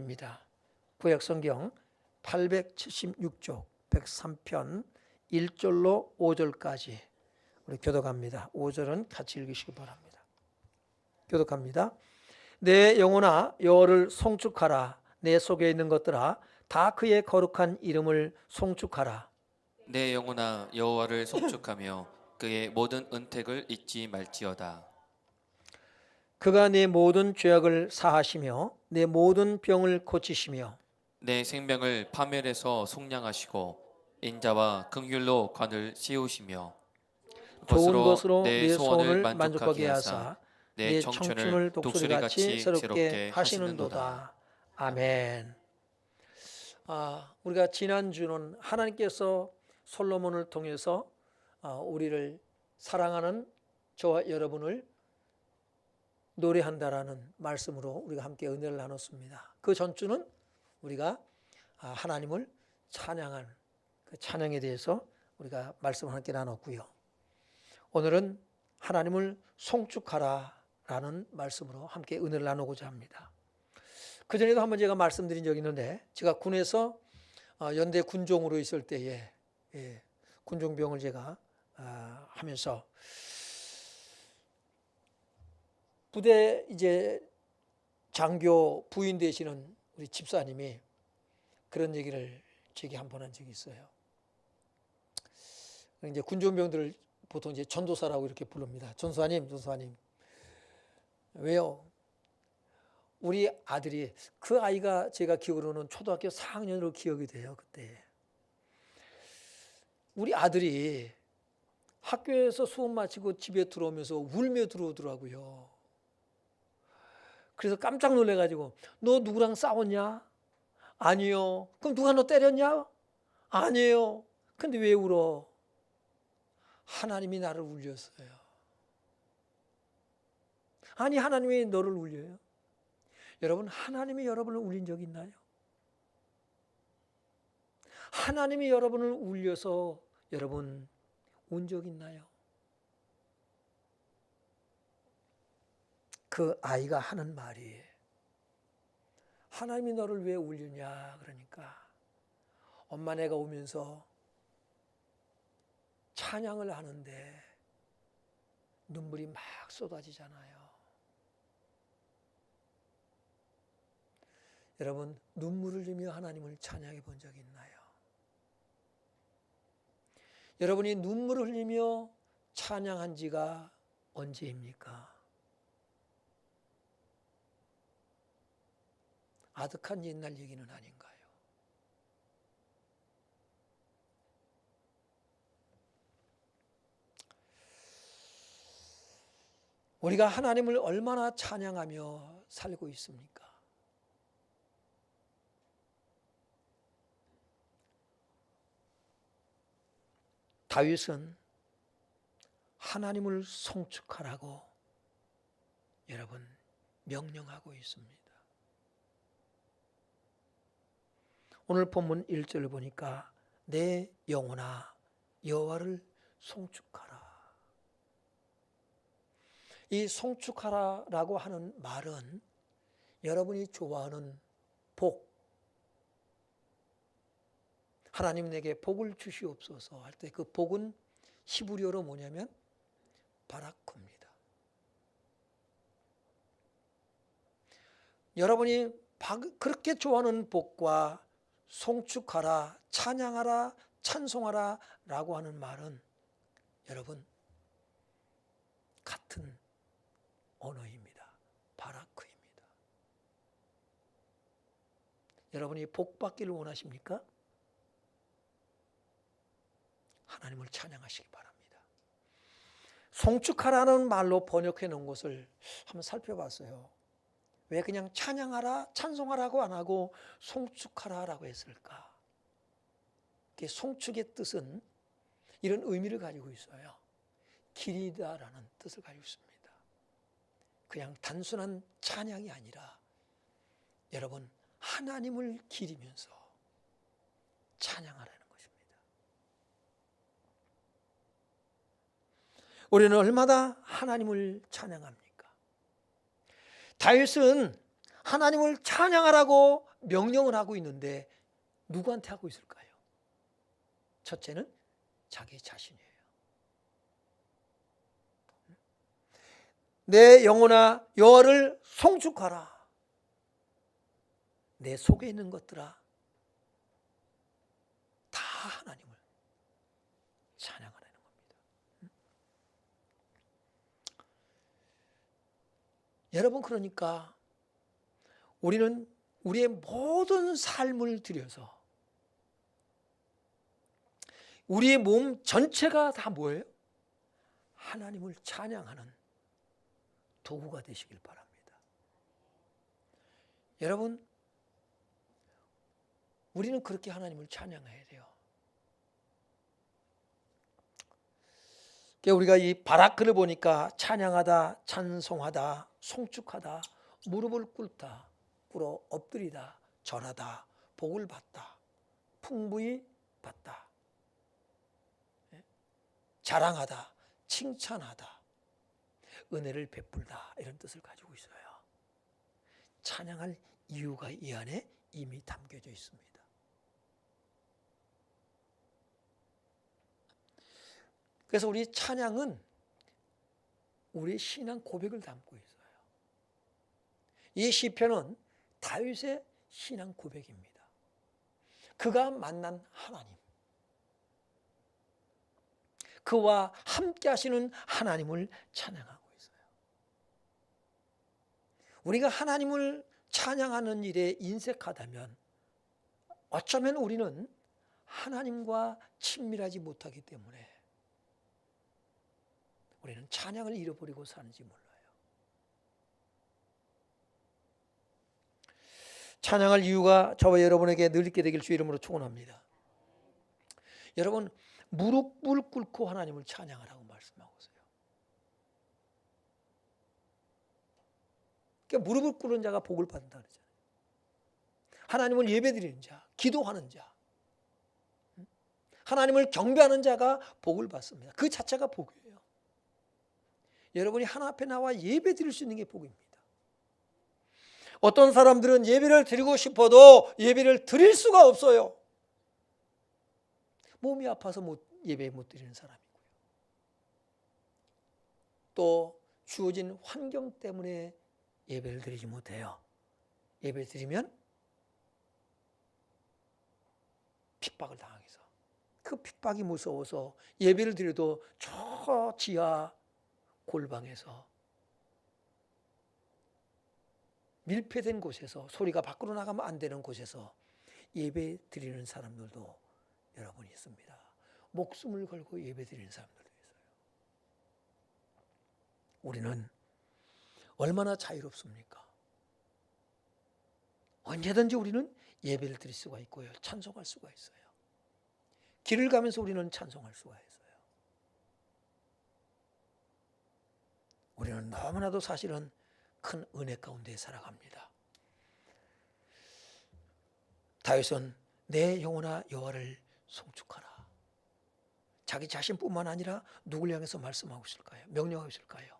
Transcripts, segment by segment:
입니다. 구약성경 876쪽 103편 1절로 5절까지 우리 교독합니다. 5절은 같이 읽으시기 바랍니다. 교독합니다. 내 영혼아 여호와를 송축하라. 내 속에 있는 것들아 다 그의 거룩한 이름을 송축하라. 내 영혼아 여호와를 송축하며 그의 모든 은택을 잊지 말지어다. 그가 내 모든 죄악을 사하시며 내 모든 병을 고치시며 내 생명을 파멸에서 속량하시고 인자와 긍휼로 관을 씌우시며 좋은 것으로 내 내 소원을 소원을 만족하게 만족하게 하사 하사 내 내 청춘을 청춘을 독수리같이 새롭게 새롭게 하시는도다. 아멘. 우리가 지난주는 하나님께서 솔로몬을 통해서 우리를 사랑하는 저와 여러분을 노래한다라는 말씀으로 우리가 함께 은혜를 나눴습니다. 그 전주는 우리가 하나님을 찬양한 그 찬양에 대해서 우리가 말씀을 함께 나눴고요. 오늘은 하나님을 송축하라라는 말씀으로 함께 은혜를 나누고자 합니다. 그전에도 한번 제가 말씀드린 적이 있는데 제가 군에서 연대 군종으로 있을 때에 군종병을 제가 하면서 부대 이제 장교 부인 되시는 우리 집사님이 그런 얘기를 제게 한 번 한 적이 있어요. 이제 군종병들을 보통 이제 전도사라고 이렇게 부릅니다. 전도사님. 왜요? 우리 아들이 그 아이가 제가 기억으로는 초등학교 4학년으로 기억이 돼요. 그때 우리 아들이 학교에서 수업 마치고 집에 들어오면서 울며 들어오더라고요. 그래서 깜짝 놀래가지고 너 누구랑 싸웠냐? 아니요. 그럼 누가 너 때렸냐? 아니에요. 근데 왜 울어? 하나님이 나를 울렸어요. 아니 하나님이 너를 울려요? 여러분 하나님이 여러분을 울린 적 있나요? 하나님이 여러분을 울려서 여러분 운 적 있나요? 그 아이가 하는 말이 하나님이 너를 왜 울리냐 그러니까 엄마 내가 오면서 찬양을 하는데 눈물이 막 쏟아지잖아요. 여러분 눈물을 흘리며 하나님을 찬양해 본 적이 있나요? 여러분이 눈물을 흘리며 찬양한 지가 언제입니까? 아득한 옛날 얘기는 아닌가요? 우리가 하나님을 얼마나 찬양하며 살고 있습니까? 다윗은 하나님을 송축하라고 여러분 명령하고 있습니다. 오늘 본문 1절을 보니까 내 영혼아 여호와를 송축하라. 이 송축하라라고 하는 말은 여러분이 좋아하는 복, 하나님 내게 복을 주시옵소서 할 때 그 복은 히브리어로 뭐냐면 바라크입니다. 여러분이 그렇게 좋아하는 복과 송축하라, 찬양하라, 찬송하라 라고 하는 말은 여러분 같은 언어입니다. 바라크입니다. 여러분이 복 받기를 원하십니까? 하나님을 찬양하시기 바랍니다. 송축하라는 말로 번역해 놓은 것을 한번 살펴봤어요. 왜 그냥 찬양하라, 찬송하라고 안 하고 송축하라라고 했을까? 송축의 뜻은 이런 의미를 가지고 있어요. 기리다라는 뜻을 가지고 있습니다. 그냥 단순한 찬양이 아니라 여러분 하나님을 기리면서 찬양하라는 것입니다. 우리는 얼마나 하나님을 찬양합니까? 다윗은 하나님을 찬양하라고 명령을 하고 있는데 누구한테 하고 있을까요? 첫째는 자기 자신이에요. 내 영혼아 여호와를 송축하라. 내 속에 있는 것들아 다 하나님을 찬양하라는 겁니다. 여러분, 그러니까 우리는 우리의 모든 삶을 들여서 우리의 몸 전체가 다 뭐예요? 하나님을 찬양하는 도구가 되시길 바랍니다. 여러분, 우리는 그렇게 하나님을 찬양해야 돼요. 우리가 이 바라크를 보니까 찬양하다, 찬송하다, 송축하다, 무릎을 꿇다, 꿇어 엎드리다, 절하다, 복을 받다, 풍부히 받다, 자랑하다, 칭찬하다, 은혜를 베풀다, 이런 뜻을 가지고 있어요. 찬양할 이유가 이 안에 이미 담겨져 있습니다. 그래서 우리 찬양은 우리의 신앙 고백을 담고 있어요. 이 시편은 다윗의 신앙 고백입니다. 그가 만난 하나님, 그와 함께 하시는 하나님을 찬양하고 있어요. 우리가 하나님을 찬양하는 일에 인색하다면 어쩌면 우리는 하나님과 친밀하지 못하기 때문에 우리는 찬양을 잃어버리고 사는지 몰라요. 찬양할 이유가 저와 여러분에게 늘 있게 되길 주 이름으로 축원합니다. 여러분, 무릎을 꿇고 하나님을 찬양하라고 말씀하고 있어요. 그러니까 무릎을 꿇은 자가 복을 받는다 그러잖아요. 하나님을 예배드리는 자, 기도하는 자, 하나님을 경배하는 자가 복을 받습니다. 그 자체가 복이에요. 여러분이 하나 앞에 나와 예배 드릴 수 있는 게 복입니다. 어떤 사람들은 예배를 드리고 싶어도 예배를 드릴 수가 없어요. 몸이 아파서 예배 못 드리는 사람이고요. 또 주어진 환경 때문에 예배를 드리지 못해요. 예배를 드리면 핍박을 당해서, 그 핍박이 무서워서 예배를 드려도 저 지하 골방에서 밀폐된 곳에서, 소리가 밖으로 나가면 안 되는 곳에서 예배 드리는 사람들도 여러분이 있습니다. 목숨을 걸고 예배 드리는 사람들도 있어요. 우리는 얼마나 자유롭습니까? 언제든지 우리는 예배를 드릴 수가 있고요, 찬송할 수가 있어요. 길을 가면서 우리는 찬송할 수가 있어요. 우리는 너무나도 사실은 큰 은혜 가운데 살아갑니다. 다윗은 내 영혼아 여호와를 송축하라. 자기 자신뿐만 아니라 누굴 향해서 말씀하고 있을까요? 명령하고 있을까요?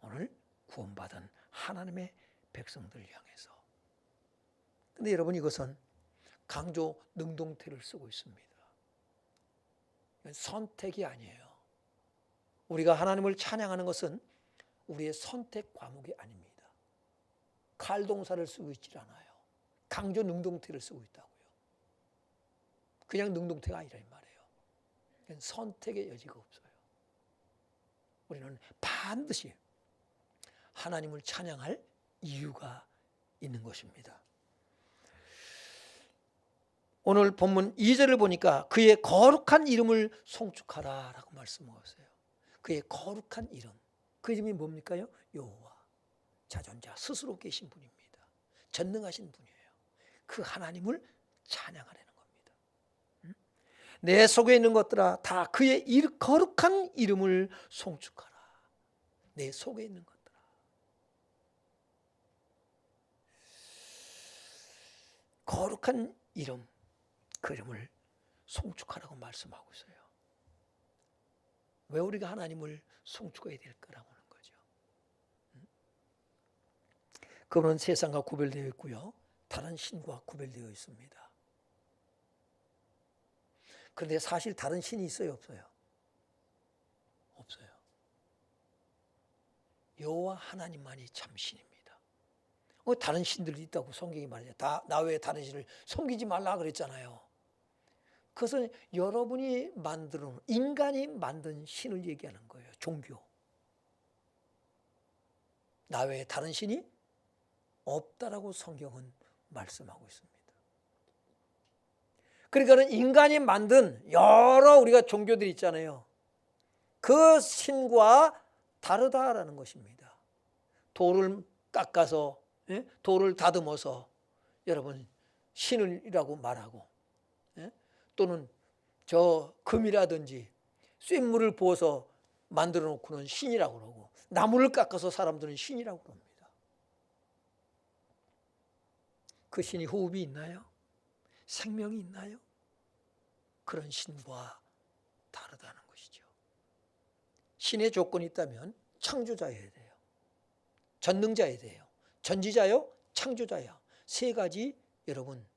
오늘 구원받은 하나님의 백성들을 향해서. 근데 여러분, 이것은 강조 능동태를 쓰고 있습니다. 선택이 아니에요. 우리가 하나님을 찬양하는 것은 우리의 선택 과목이 아닙니다. 칼동사를 쓰고 있질 않아요. 강조 능동태를 쓰고 있다고요. 그냥 능동태가 아니라 이 말이에요. 선택의 여지가 없어요. 우리는 반드시 하나님을 찬양할 이유가 있는 것입니다. 오늘 본문 2절을 보니까 그의 거룩한 이름을 송축하라 라고 말씀하셨어요. 그의 거룩한 이름, 그 이름이 뭡니까요? 여호와, 자존자, 스스로 계신 분입니다. 전능하신 분이에요. 그 하나님을 찬양하라는 겁니다. 내 속에 있는 것들아 다 그의 거룩한 이름을 송축하라. 내 속에 있는 것들아. 거룩한 이름, 그 이름을 송축하라고 말씀하고 있어요. 왜 우리가 하나님을 송축해야 될까라고 하는 거죠. 그분은 세상과 구별되어 있고요. 다른 신과 구별되어 있습니다. 그런데 사실 다른 신이 있어요, 없어요? 없어요. 여호와 하나님만이 참 신입니다. 다른 신들이 있다고 성경이 말이죠. 나 외에 다른 신을 섬기지 말라 그랬잖아요. 그것은 여러분이 만들어 놓은, 인간이 만든 신을 얘기하는 거예요. 종교. 나 외에 다른 신이 없다라고 성경은 말씀하고 있습니다. 그러니까 인간이 만든 여러 우리가 종교들이 있잖아요. 그 신과 다르다라는 것입니다. 돌을 깎아서, 돌을 다듬어서 여러분 신이라고 말하고, 또는 저 금이라든지 쇳물을 부어서 만들어 놓고는 신이라고 그러고, 나무를 깎아서 사람들은 신이라고 그럽니다. 그 신이 호흡이 있나요? 생명이 있나요? 그런 신과 다르다는 것이죠. 신의 조건이 있다면 창조자여야 돼요. 전능자여야 돼요. 전지자요, 창조자야. 세 가지 여러분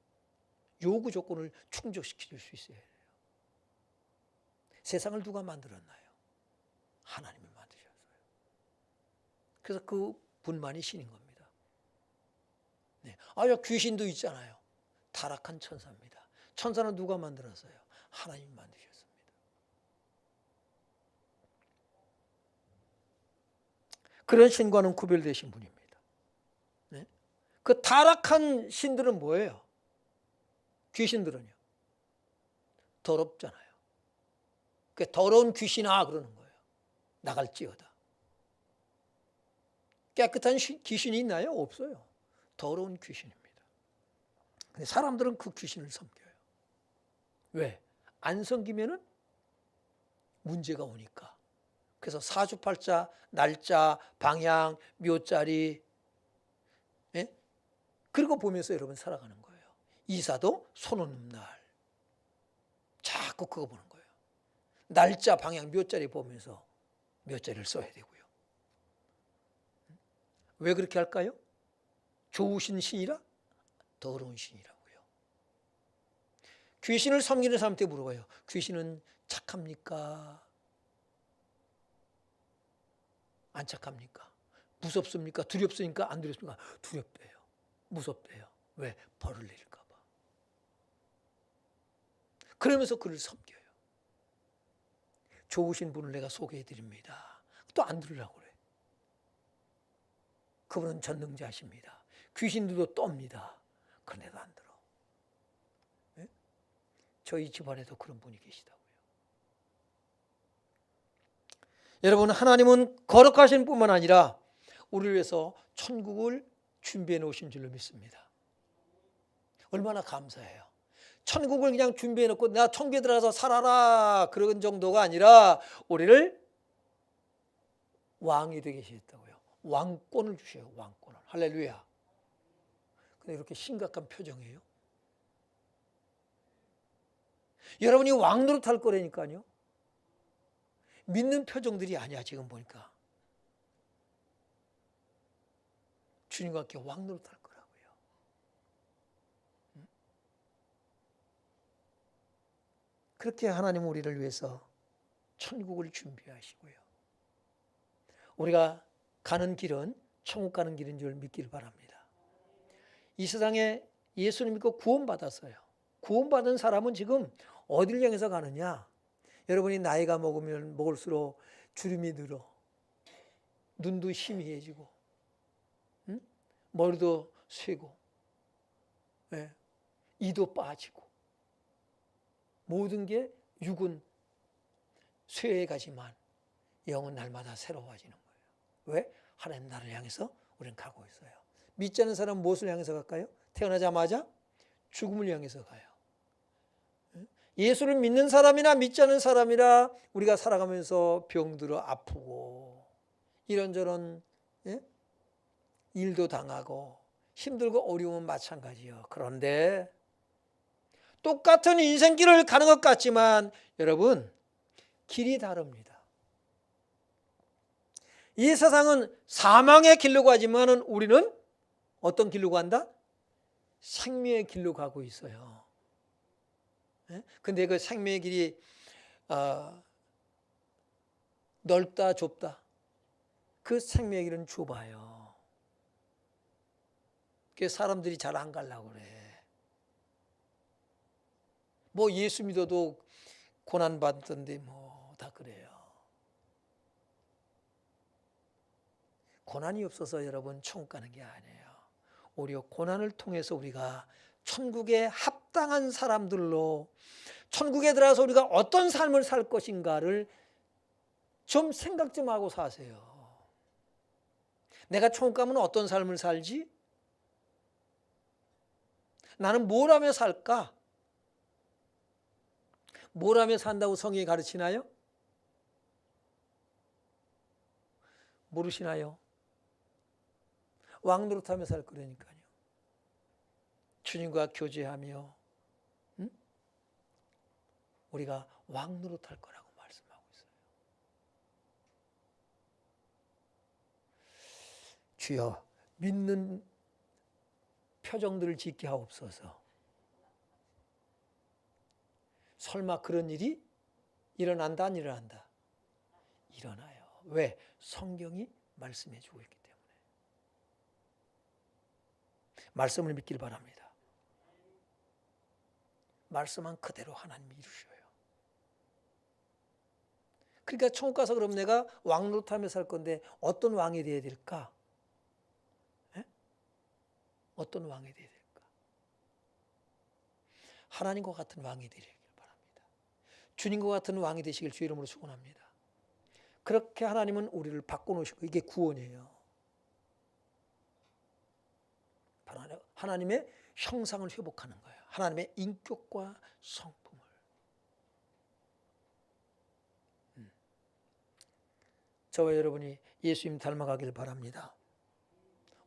요구 조건을 충족시킬 수 있어야 돼요. 세상을 누가 만들었나요? 하나님이 만드셨어요. 그래서 그 분만이 신인 겁니다. 네. 귀신도 있잖아요. 타락한 천사입니다. 천사는 누가 만들었어요? 하나님이 만드셨습니다. 그런 신과는 구별되신 분입니다. 네? 그 타락한 신들은 뭐예요? 귀신들은요. 더럽잖아요. 그 더러운 귀신아 그러는 거예요. 나갈지어다. 깨끗한 귀신이 있나요? 없어요. 더러운 귀신입니다. 근데 사람들은 그 귀신을 섬겨요. 왜? 안 섬기면은 문제가 오니까. 그래서 사주팔자, 날짜, 방향, 묘자리, 그리고 보면서 여러분 살아가는 거예요. 이사도 손 없는 날. 자꾸 그거 보는 거예요. 날짜, 방향, 묘자리 보면서 묘자리를 써야 되고요. 왜 그렇게 할까요? 좋으신 신이라? 더러운 신이라고요. 귀신을 섬기는 사람한테 물어봐요. 귀신은 착합니까? 안 착합니까? 무섭습니까? 두렵습니까? 안 두렵습니까? 두렵대요. 무섭대요. 왜? 벌을 내릴까 봐. 그러면서 그를 섬겨요. 좋으신 분을 내가 소개해 드립니다. 또 안 들으려고 그래. 그분은 전능자십니다. 귀신들도 떱니다. 그런데도 안 들어. 네? 저희 집안에도 그런 분이 계시다고요. 여러분, 하나님은 거룩하신 뿐만 아니라 우리를 위해서 천국을 준비해 놓으신 줄로 믿습니다. 얼마나 감사해요. 천국을 그냥 준비해 놓고 내가 천국에 들어가서 살아라 그런 정도가 아니라 우리를 왕이 되게 하셨다고요. 왕권을 주셔요. 왕권을. 할렐루야. 근데 이렇게 심각한 표정이에요. 여러분이 왕 노릇할 거라니까요. 믿는 표정들이 아니야. 지금 보니까 주님과 함께 왕 노릇할 거라고요. 그렇게 하나님 우리를 위해서 천국을 준비하시고요. 우리가 가는 길은 천국 가는 길인 줄 믿기를 바랍니다. 이 세상에 예수님 믿고 구원받았어요. 구원받은 사람은 지금 어디를 향해서 가느냐? 여러분이 나이가 먹으면 먹을수록 주름이 늘어, 눈도 희미해지고, 머리도 쇠고, 이도 빠지고, 모든 게 육은 쇠해 가지만 영은 날마다 새로워지는 거예요. 왜? 하나님 나라를 향해서 우리는 가고 있어요. 믿지 않는 사람은 무엇을 향해서 갈까요? 태어나자마자 죽음을 향해서 가요. 예수를 믿는 사람이나 믿지 않는 사람이라 우리가 살아가면서 병들어 아프고 이런저런 일도 당하고 힘들고 어려움은 마찬가지예요. 그런데 똑같은 인생길을 가는 것 같지만 여러분 길이 다릅니다. 이 세상은 사망의 길로 가지만 우리는 어떤 길로 간다? 생명의 길로 가고 있어요. 근데 그 생명의 길이 넓다 좁다. 그 생명의 길은 좁아요. 그래서 사람들이 잘 안 가려고 그래. 뭐 예수 믿어도 고난 받던데 뭐 다 그래요. 고난이 없어서 여러분 천국 가는 게 아니에요. 오히려 고난을 통해서 우리가 천국에 합당한 사람들로 천국에 들어가서 우리가 어떤 삶을 살 것인가를 좀 생각 좀 하고 사세요. 내가 천국 가면 어떤 삶을 살지? 나는 뭘 하며 살까? 뭘 하며 산다고 성경이 가르치나요? 모르시나요? 왕 노릇하며 살 거라니까요. 주님과 교제하며 우리가 왕 노릇할 거라고 말씀하고 있어요. 주여 믿는 표정들을 짓게 하옵소서. 설마 그런 일이 일어난다 안 일어난다? 일어나요. 왜? 성경이 말씀해 주고 있기 때문에. 말씀을 믿길 바랍니다. 말씀한 그대로 하나님이 이루셔요. 그러니까 천국 가서 그럼 내가 왕 노릇하며 살 건데 어떤 왕이 되어야 될까? 어떤 왕이 되어야 될까? 하나님과 같은 왕이 되길 바랍니다. 주님과 같은 왕이 되시길 주 이름으로 축원합니다. 그렇게 하나님은 우리를 바꿔놓으시고 이게 구원이에요. 하나님의 형상을 회복하는 거예요. 하나님의 인격과 성품을. 저와 여러분이 예수님 닮아가길 바랍니다.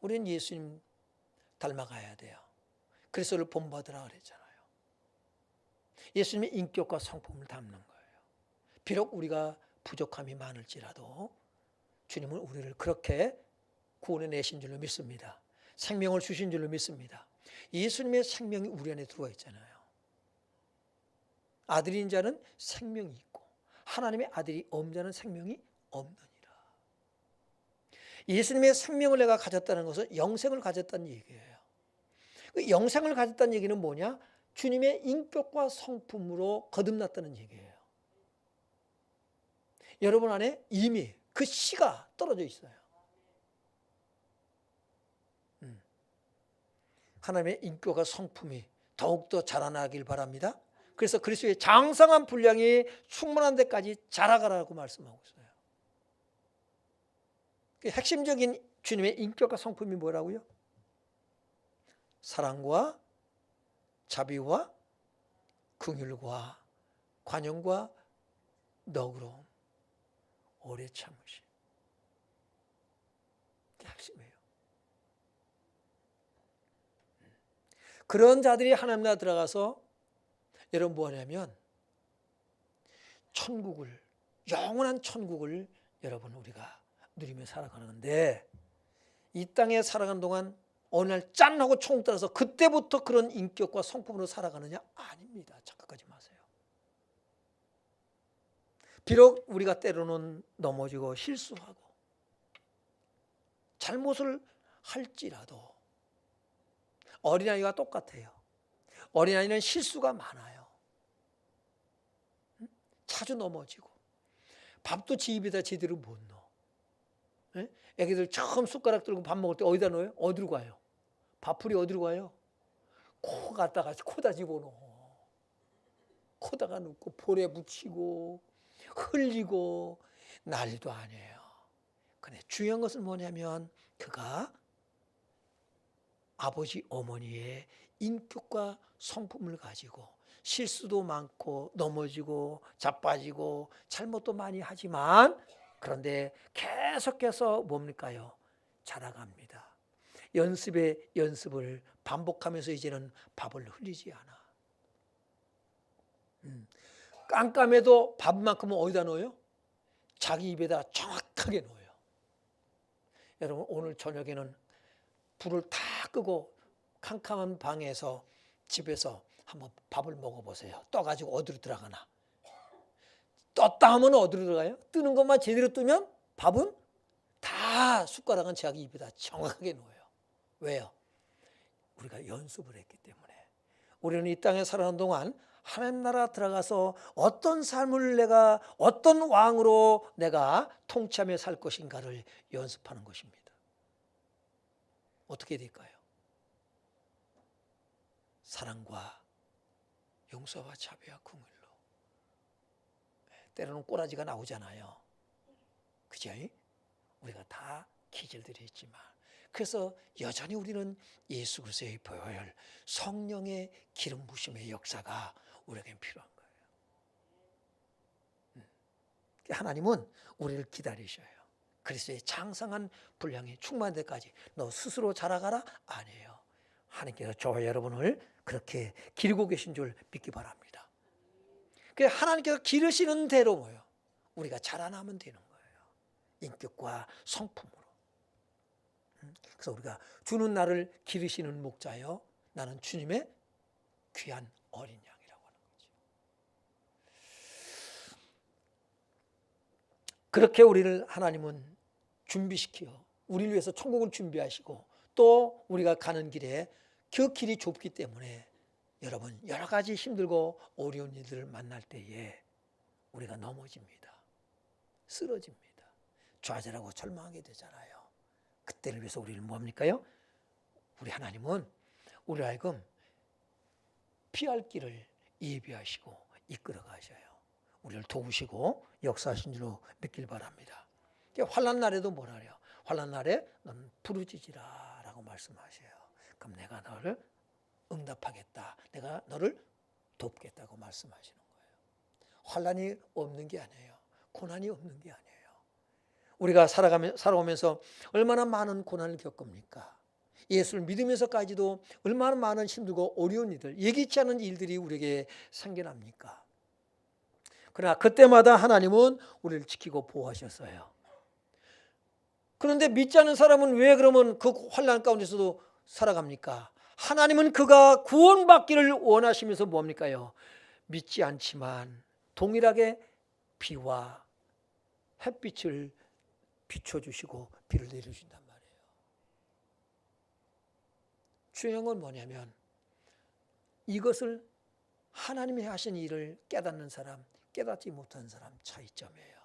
우리는 예수님 닮아가야 돼요. 그리스도를 본받으라 그랬잖아요. 예수님의 인격과 성품을 담는 거예요. 비록 우리가 부족함이 많을지라도 주님은 우리를 그렇게 구원해 내신 줄로 믿습니다. 생명을 주신 줄로 믿습니다. 예수님의 생명이 우리 안에 들어와 있잖아요. 아들인 자는 생명이 있고 하나님의 아들이 없는 자는 생명이 없느니라. 예수님의 생명을 내가 가졌다는 것은 영생을 가졌다는 얘기예요. 그 영생을 가졌다는 얘기는 뭐냐? 주님의 인격과 성품으로 거듭났다는 얘기예요. 여러분 안에 이미 그 씨가 떨어져 있어요. 하나님의 인격과 성품이 더욱더 자라나길 바랍니다. 그래서 그리스도의 장성한 분량이 충만한 데까지 자라가라고 말씀하고 있어요. 핵심적인 주님의 인격과 성품이 뭐라고요? 사랑과 자비와 긍휼과 관용과 너그러움, 오래 참으심. 그게 핵심이에요. 그런 자들이 하나님 나라 들어가서 여러분 뭐 하냐면 천국을, 영원한 천국을 여러분 우리가 누리며 살아가는데 이 땅에 살아가는 동안 어느 날 짠 하고 총 따라서 그때부터 그런 인격과 성품으로 살아가느냐? 아닙니다. 착각하지 마세요. 비록 우리가 때로는 넘어지고 실수하고 잘못을 할지라도 어린아이와 똑같아요. 어린아이는 실수가 많아요. 자주 넘어지고 밥도 지 입에다 제대로 못 넣어. 애기들 처음 숟가락 들고 밥 먹을 때 어디다 넣어요? 어디로 가요? 밥풀이 어디로 가요? 코 갖다가 코다 집어넣어. 코다가 넣고 볼에 묻히고 흘리고 난리도 아니에요. 근데 중요한 것은 뭐냐면 그가 아버지 어머니의 인격과 성품을 가지고 실수도 많고 넘어지고 자빠지고 잘못도 많이 하지만 그런데 계속해서 뭡니까요? 자라갑니다. 연습에 연습을 반복하면서 이제는 밥을 흘리지 않아. 깜깜해도 밥만큼은 어디다 넣어요? 자기 입에다 정확하게 넣어요. 여러분 오늘 저녁에는 불을 다 끄고 캄캄한 방에서 집에서 한번 밥을 먹어보세요. 떠가지고 어디로 들어가나? 떴다 하면 어디로 들어가요? 뜨는 것만 제대로 뜨면 밥은 다 숟가락은 자기 입에다 정확하게 놓아요. 왜요? 우리가 연습을 했기 때문에. 우리는 이 땅에 살아가는 동안 하나님 나라 들어가서 어떤 삶을 내가 어떤 왕으로 내가 통치하며 살 것인가를 연습하는 것입니다. 어떻게 될까요? 사랑과 용서와 자비와 긍휼로. 때로는 꼬라지가 나오잖아요. 그죠? 우리가 다 기질들이 있지만, 그래서 여전히 우리는 예수 그리스도의 보혈, 성령의 기름 부심의 역사가 우리에게 필요한 거예요. 하나님은 우리를 기다리셔요. 그리스도의 장성한 분량이 충만할 때까지 너 스스로 자라가라? 아니에요. 하나님께서 저와 여러분을 그렇게 기르고 계신 줄 믿기 바랍니다. 하나님께서 기르시는 대로 뭐예요? 우리가 자라나면 되는 거예요. 인격과 성품으로. 그래서 우리가 주는 나를 기르시는 목자요, 나는 주님의 귀한 어린 양이라고 하는 거죠. 그렇게 우리를 하나님은 준비시켜 우리를 위해서 천국을 준비하시고, 또 우리가 가는 길에 그 길이 좁기 때문에 여러분 여러 가지 힘들고 어려운 일들을 만날 때에 우리가 넘어집니다. 쓰러집니다. 좌절하고 절망하게 되잖아요. 그때를 위해서 우리는 뭡니까요? 우리 하나님은 우리를 하여금 피할 길을 예비하시고 이끌어 가셔요. 우리를 도우시고 역사하신 줄로 믿길 바랍니다. 환난 날에도 뭐라 그래요? 환난 날에 너는 부르짖으라 라고 말씀하셔요. 그럼 내가 너를 응답하겠다. 내가 너를 돕겠다고 말씀하시는 거예요. 환난이 없는 게 아니에요. 고난이 없는 게 아니에요. 우리가 살아오면서 얼마나 많은 고난을 겪습니까? 예수를 믿으면서까지도 얼마나 많은 힘들고 어려운 일들, 예기치 않은 일들이 우리에게 생겨납니까? 그러나 그때마다 하나님은 우리를 지키고 보호하셨어요. 그런데 믿지 않는 사람은 왜 그러면 그 환난 가운데서도 살아갑니까? 하나님은 그가 구원받기를 원하시면서 뭡니까요? 믿지 않지만 동일하게 비와 햇빛을 비춰주시고 비를 내려준단 말이에요. 중요한 건 뭐냐면 이것을 하나님이 하신 일을 깨닫는 사람, 깨닫지 못하는 사람 차이점이에요.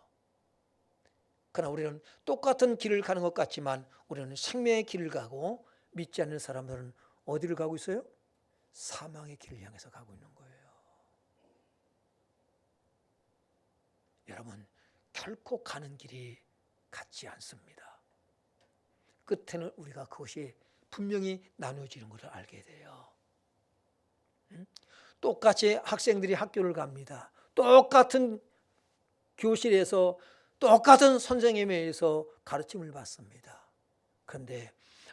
그러나 우리는 똑같은 길을 가는 것 같지만 우리는 생명의 길을 가고, 믿지 않는 사람들은 어디를 가고 있어요? 사망의 길을 향해서 가고 있는 거예요. 여러분, 결코 가는 길이 같지 않습니다. 끝에는 우리가 그것이 분명히 나누어지는 것을 알게 돼요. 똑같이 학생들이 학교를 갑니다. 똑같은 교실에서 똑같은 선생님에 의해서 가르침을 받습니다. 그런데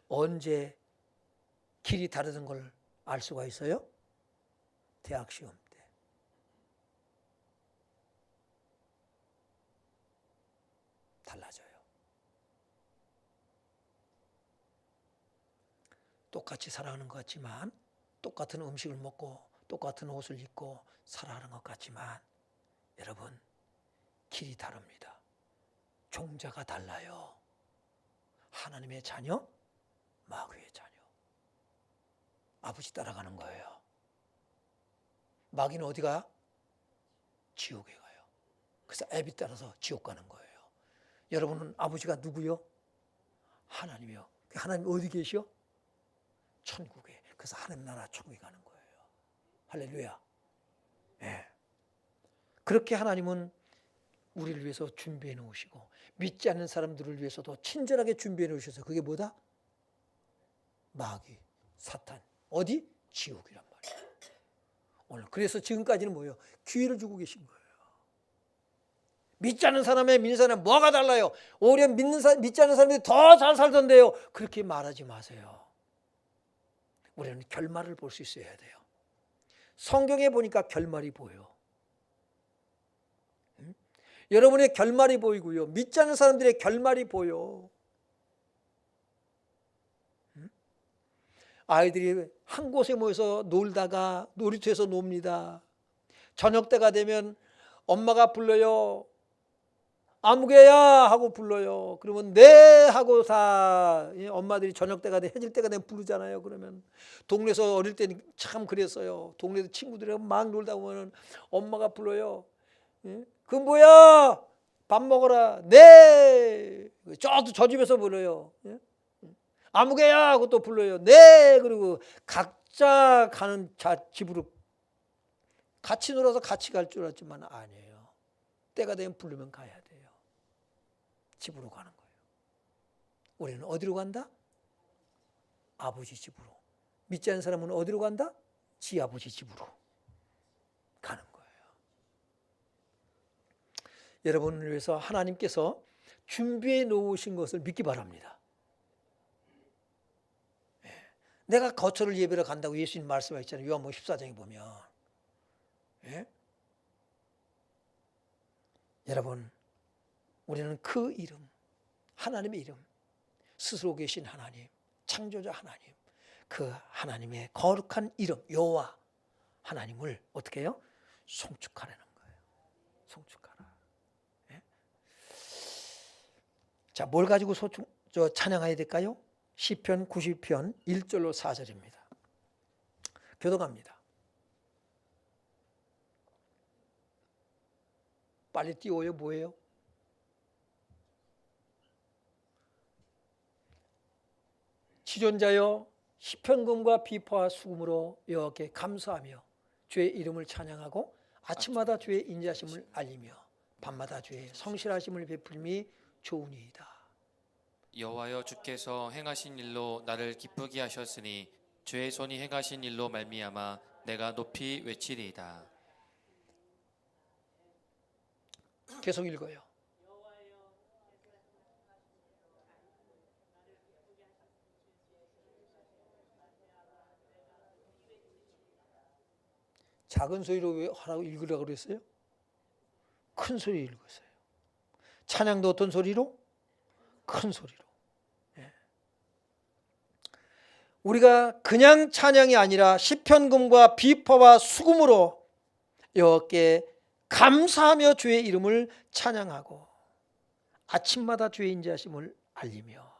언제 길이 다르던 걸 알 수가 있어요? 대학 시험 때. 달라져요. 똑같이 살아가는 것 같지만, 똑같은 음식을 먹고 똑같은 옷을 입고 살아가는 것 같지만 여러분 길이 다릅니다. 종자가 달라요. 하나님의 자녀, 마귀의 자녀. 아버지 따라가는 거예요. 마귀는 어디 가요? 지옥에 가요. 그래서 애비 따라서 지옥 가는 거예요. 여러분은 아버지가 누구요? 하나님이요. 하나님 어디 계시오? 천국에. 그래서 하나님 나라 천국에 가는 거예요. 할렐루야. 네. 그렇게 하나님은 우리를 위해서 준비해 놓으시고, 믿지 않는 사람들을 위해서도 친절하게 준비해 놓으셔서, 그게 뭐다? 마귀, 사탄. 어디? 지옥이란 말이에요. 오늘 그래서 지금까지는 뭐예요? 기회를 주고 계신 거예요. 믿지 않는 사람의 믿는 사람은 뭐가 달라요? 오히려 믿지 않는 사람들이 더 잘 살던데요. 그렇게 말하지 마세요. 우리는 결말을 볼 수 있어야 돼요. 성경에 보니까 결말이 보여. 여러분의 결말이 보이고요. 믿지 않는 사람들의 결말이 보여. 아이들이 한 곳에 모여서 놀다가 놀이터에서 놉니다. 저녁 때가 되면 엄마가 불러요. 아무개야 하고 불러요. 그러면 네 하고 다 엄마들이 저녁 때가 돼 해질 때가 되면 부르잖아요. 그러면 동네에서 어릴 때는 참 그랬어요. 동네에서 친구들이랑 막 놀다 보면 엄마가 불러요. 그 뭐야? 밥 먹어라. 네. 저 집에서 불러요. 아무개야 하고 또 불러요. 네. 그리고 각자 가는 집으로 같이 놀아서 같이 갈 줄 알았지만 아니에요. 때가 되면 부르면 가야 돼요. 집으로 가는 거예요. 우리는 어디로 간다? 아버지 집으로. 믿지 않는 사람은 어디로 간다? 지 아버지 집으로 가는 거예요. 여러분을 위해서 하나님께서 준비해 놓으신 것을 믿기 바랍니다. 내가 거처를 예배로 간다고 예수님 말씀하셨잖아요. 요한복음 14장에 보면. 여러분, 우리는 그 이름, 하나님의 이름, 스스로 계신 하나님, 창조자 하나님, 그 하나님의 거룩한 이름 여호와 하나님을 어떻게 해요? 송축하라는 거예요. 송축하라. 자, 뭘 가지고 찬양해야 될까요? 시편 90편 1절로 4절입니다. 교독합니다. 빨리 띄워요. 뭐예요? 지존자여 시편금과 비파와 수금으로 여호와께 감사하며 주의 이름을 찬양하고 아침마다 주의 인자심을 알리며 밤마다 주의 성실하심을 베풀미 좋으니이다. 여호와여 주께서 행하신 일로 나를 기쁘게 하셨으니 주의 손이 행하신 일로 말미암아 내가 높이 외치리이다. 계속 읽어요. 작은 소리로 왜 하라고 읽으라고 그랬어요? 큰 소리 읽었어요. 찬양도 어떤 소리로? 큰 소리로. 우리가 그냥 찬양이 아니라 시편금과 비파와 수금으로 여호와께 감사하며 주의 이름을 찬양하고 아침마다 주의 인자하심을 알리며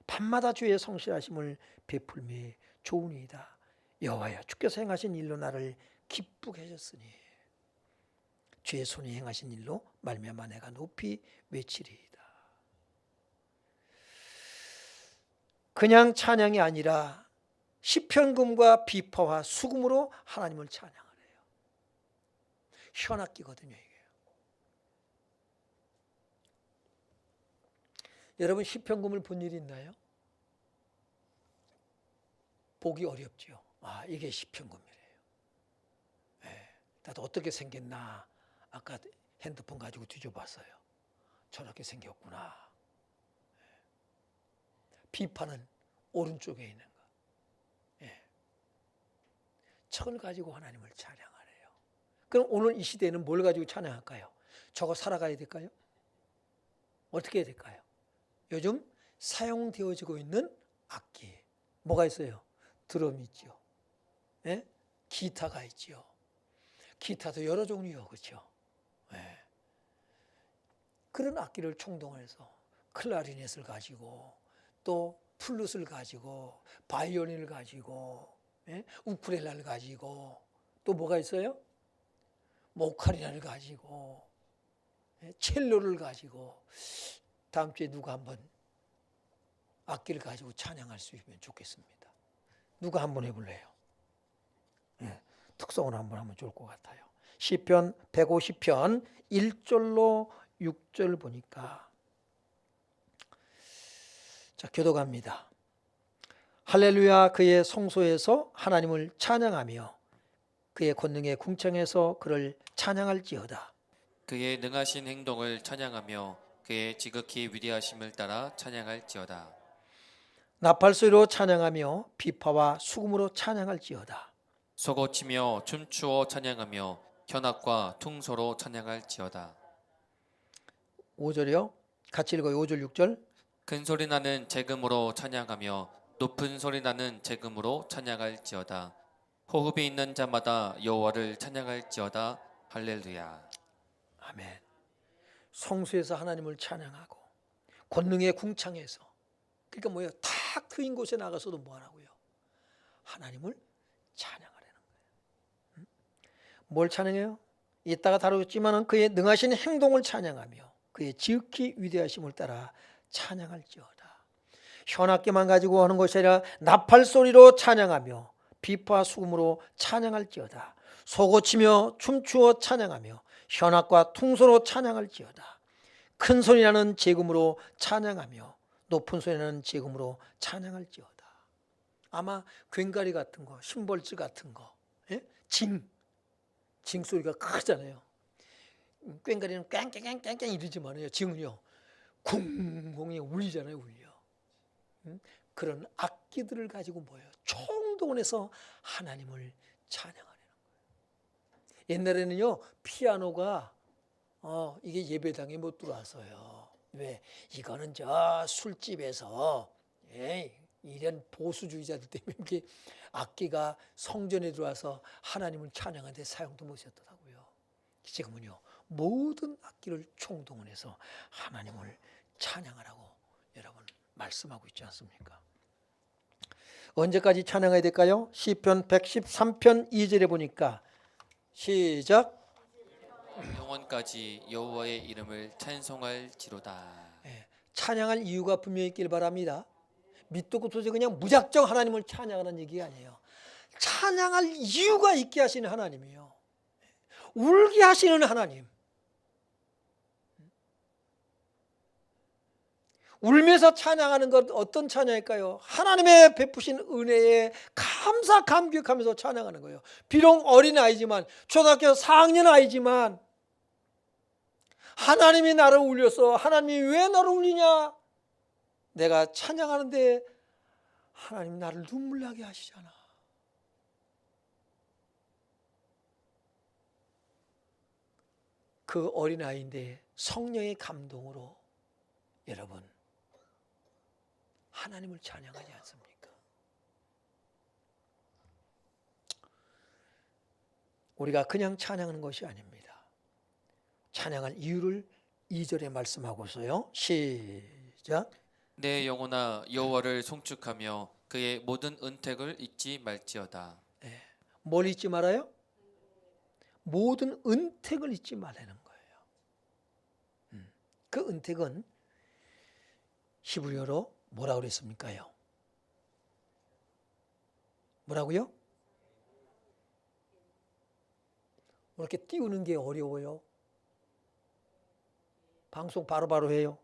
밤마다 주의 성실하심을 베풀며 좋으니이다. 여호와여 주께서 행하신 일로 나를 기쁘게 하셨으니 주의 손이 행하신 일로 말미암아 내가 높이 외치리이다. 그냥 찬양이 아니라 시편금과 비파와 수금으로 하나님을 찬양하래요. 현악기거든요, 이게. 여러분 시편금을 본 일이 있나요? 보기 어렵죠. 아, 이게 시편금이래요. 나도 어떻게 생겼나 아까 핸드폰 가지고 뒤져봤어요. 저렇게 생겼구나. 비파는 오른쪽에 있는 거. 척을 가지고 하나님을 찬양하래요. 그럼 오늘 이 시대에는 뭘 가지고 찬양할까요? 저거 살아가야 될까요? 어떻게 해야 될까요? 요즘 사용되어지고 있는 악기 뭐가 있어요? 드럼 있죠. 기타가 있죠. 기타도 여러 종류요, 그렇죠? 그런 악기를 총동원해서 클라리넷을 가지고 또 플룻을 가지고 바이올린을 가지고 우쿨렐레를 가지고 또 뭐가 있어요? 오카리나를 가지고 첼로를 가지고 다음 주에 누가 한번 악기를 가지고 찬양할 수 있으면 좋겠습니다. 누가 한번 해볼래요? 특성을 한번 하면 좋을 것 같아요. 시편 150편 1절로 6절 보니까 자, 교독합니다. 할렐루야 그의 성소에서 하나님을 찬양하며 그의 권능의 궁창에서 그를 찬양할지어다. 그의 능하신 행동을 찬양하며 그의 지극히 위대하심을 따라 찬양할지어다. 나팔소리로 찬양하며 비파와 수금으로 찬양할지어다. 소고치며 춤추어 찬양하며 현악과 퉁소로 찬양할지어다. 5절이요. 같이 읽어요. 5절 6절. 큰 소리 나는 재금으로 찬양하며 높은 소리 나는 재금으로 찬양할지어다. 호흡이 있는 자마다 여호와를 찬양할지어다. 할렐루야. 아멘. 성수에서 하나님을 찬양하고 권능의 궁창에서, 그러니까 뭐예요? 탁 트인 곳에 나가서도 뭐 하라고요? 하나님을 찬양하라는 거예요. 뭘 찬양해요? 이따가 다루겠지만 그의 능하신 행동을 찬양하며 그의 지극히 위대하심을 따라 찬양할지어다. 현악기만 가지고 하는 것이 아니라 나팔 소리로 찬양하며 비파 수금으로 찬양할지어다. 소고치며 춤추어 찬양하며 현악과 퉁소로 찬양할지어다. 큰 소리 나는 재금으로 찬양하며 높은 소리 나는 재금으로 찬양할지어다. 아마 괭가리 같은 거, 심벌즈 같은 거, 징 소리가 크잖아요. 괭가리는 깽깽깽깽 이러지만요, 징은요 쿵쿵이 울리잖아요, 울려. 그런 악기들을 가지고 뭐예요? 총동원해서 하나님을 찬양하는 거예요. 옛날에는요 피아노가 이게 예배당에 못 들어와서요. 왜? 이거는 저 술집에서 이런 보수주의자들 때문에 이렇게 악기가 성전에 들어와서 하나님을 찬양하는데 사용도 못했더라고요. 지금은요 모든 악기를 총동원해서 하나님을 찬양하라고 여러분 말씀하고 있지 않습니까? 언제까지 찬양해야 될까요? 시편 113편 2절에 보니까 시작. 영원까지 여호와의 이름을 찬송할지로다. 찬양할 이유가 분명히 있길 바랍니다. 밑도 끝도 없이 그냥 무작정 하나님을 찬양하는 얘기가 아니에요. 찬양할 이유가 있게 하시는 하나님이요. 울게 하시는 하나님. 울면서 찬양하는 것 어떤 찬양일까요? 하나님의 베푸신 은혜에 감사감격하면서 찬양하는 거예요. 비록 어린아이지만, 초등학교 4학년 아이지만 하나님이 나를 울려서, 하나님이 왜 나를 울리냐? 내가 찬양하는데 하나님 나를 눈물 나게 하시잖아. 그 어린아이인데 성령의 감동으로 여러분 하나님을 찬양하지 않습니까? 우리가 그냥 찬양하는 것이 아닙니다. 찬양할 이유를 2절에 말씀하고서요. 시작. 내 영혼아 여호와를 송축하며 그의 모든 은택을 잊지 말지어다. 뭘 잊지 말아요? 모든 은택을 잊지 말라는 거예요. 그 은택은 히브리어로 뭐라고 그랬습니까요? 뭐라고요? 이렇게 띄우는 게 어려워요. 방송 바로바로 해요.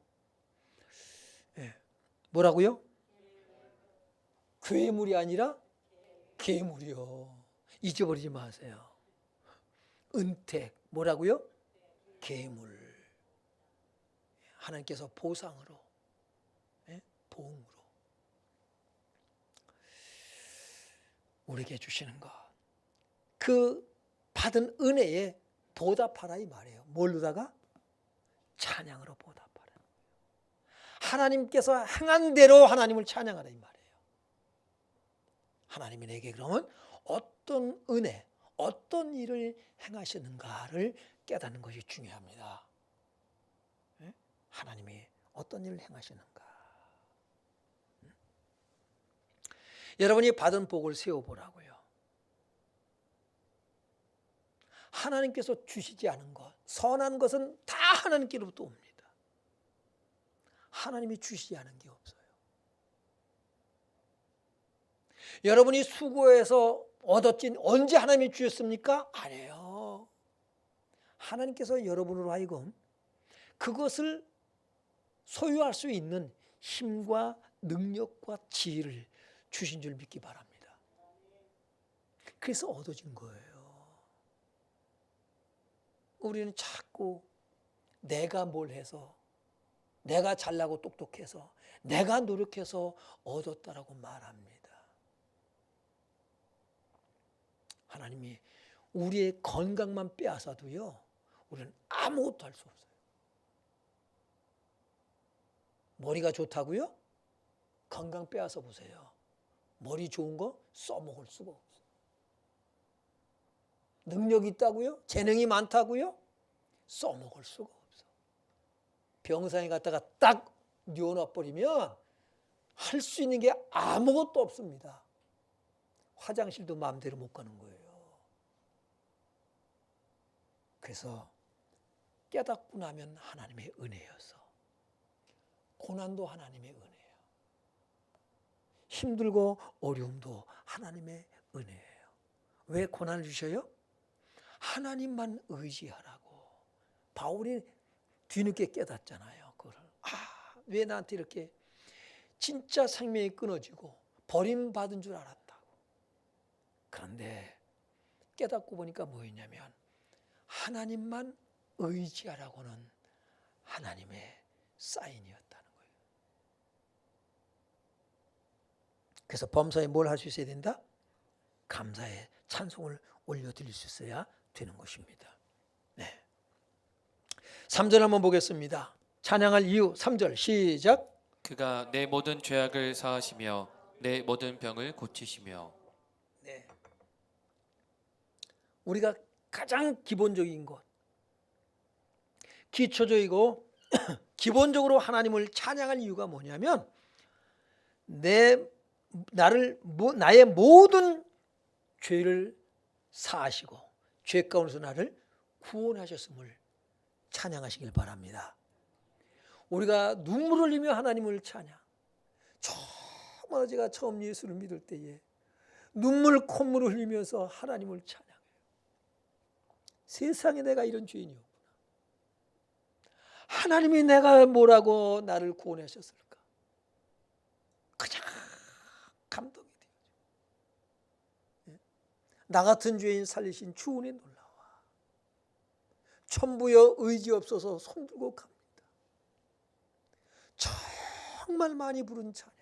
뭐라고요? 괴물이 아니라 계물이요. 잊어버리지 마세요. 은택 뭐라고요? 계물. 하나님께서 보상으로, 보응으로 우리에게 주시는 것, 그 받은 은혜에 보답하라 이 말이에요. 뭘로다가? 찬양으로 보답하라. 하나님께서 행한 대로 하나님을 찬양하라 이 말이에요. 하나님이 내게 그러면 어떤 은혜, 어떤 일을 행하시는가를 깨닫는 것이 중요합니다. 하나님이 어떤 일을 행하시는가. 여러분이 받은 복을 세워보라고요. 하나님께서 주시지 않은 것, 선한 것은 다 하나님께로부터 옵니다. 하나님이 주시지 않은 게 없어요. 여러분이 수고해서 얻었진 언제 하나님이 주셨습니까? 아니에요. 하나님께서 여러분으로 하여금 그것을 소유할 수 있는 힘과 능력과 지혜를 주신 줄 믿기 바랍니다. 그래서 얻어진 거예요. 우리는 자꾸 내가 뭘 해서, 내가 잘나고 똑똑해서, 내가 노력해서 얻었다라고 말합니다. 하나님이 우리의 건강만 빼앗아도요, 우리는 아무것도 할 수 없어요. 머리가 좋다고요? 건강 빼앗아 보세요. 머리 좋은 거 써먹을 수가 없어. 능력이 있다고요? 재능이 많다고요? 써먹을 수가 없어. 병상에 갔다가 딱 뉘어놔버리면 할 수 있는 게 아무것도 없습니다. 화장실도 마음대로 못 가는 거예요. 그래서 깨닫고 나면 하나님의 은혜여서, 고난도 하나님의 은혜예요. 힘들고 어려움도 하나님의 은혜예요. 왜 고난을 주셔요? 하나님만 의지하라고. 바울이 뒤늦게 깨닫잖아요. 그걸. 왜 나한테 이렇게 진짜 생명이 끊어지고 버림받은 줄 알았다고. 그런데 깨닫고 보니까 뭐였냐면 하나님만 의지하라고는 하나님의 사인이었다는 거예요. 그래서 범사에 뭘 할 수 있어야 된다? 감사의 찬송을 올려드릴 수 있어야 되는 것입니다. 네. 3절 한번 보겠습니다. 찬양할 이유 3절 시작. 그가 내 모든 죄악을 사하시며 내 모든 병을 고치시며. 네. 우리가 가장 기본적인 것, 기초적이고 기본적으로 하나님을 찬양할 이유가 뭐냐면 나의 모든 죄를 사하시고 죄 가운데서 나를 구원하셨음을 찬양하시길 바랍니다. 우리가 눈물을 흘리며 하나님을 찬양. 정말 제가 처음 예수를 믿을 때에 눈물 콧물을 흘리면서 하나님을 찬양해요. 세상에 내가 이런 죄인이었구나. 하나님이 내가 뭐라고 나를 구원하셨을까? 그냥 감동이 되어져. 나 같은 죄인 살리신 주 은혜 놀라워. 천부여 의지 없어서 손들고 갑니다. 정말 많이 부른 찬양.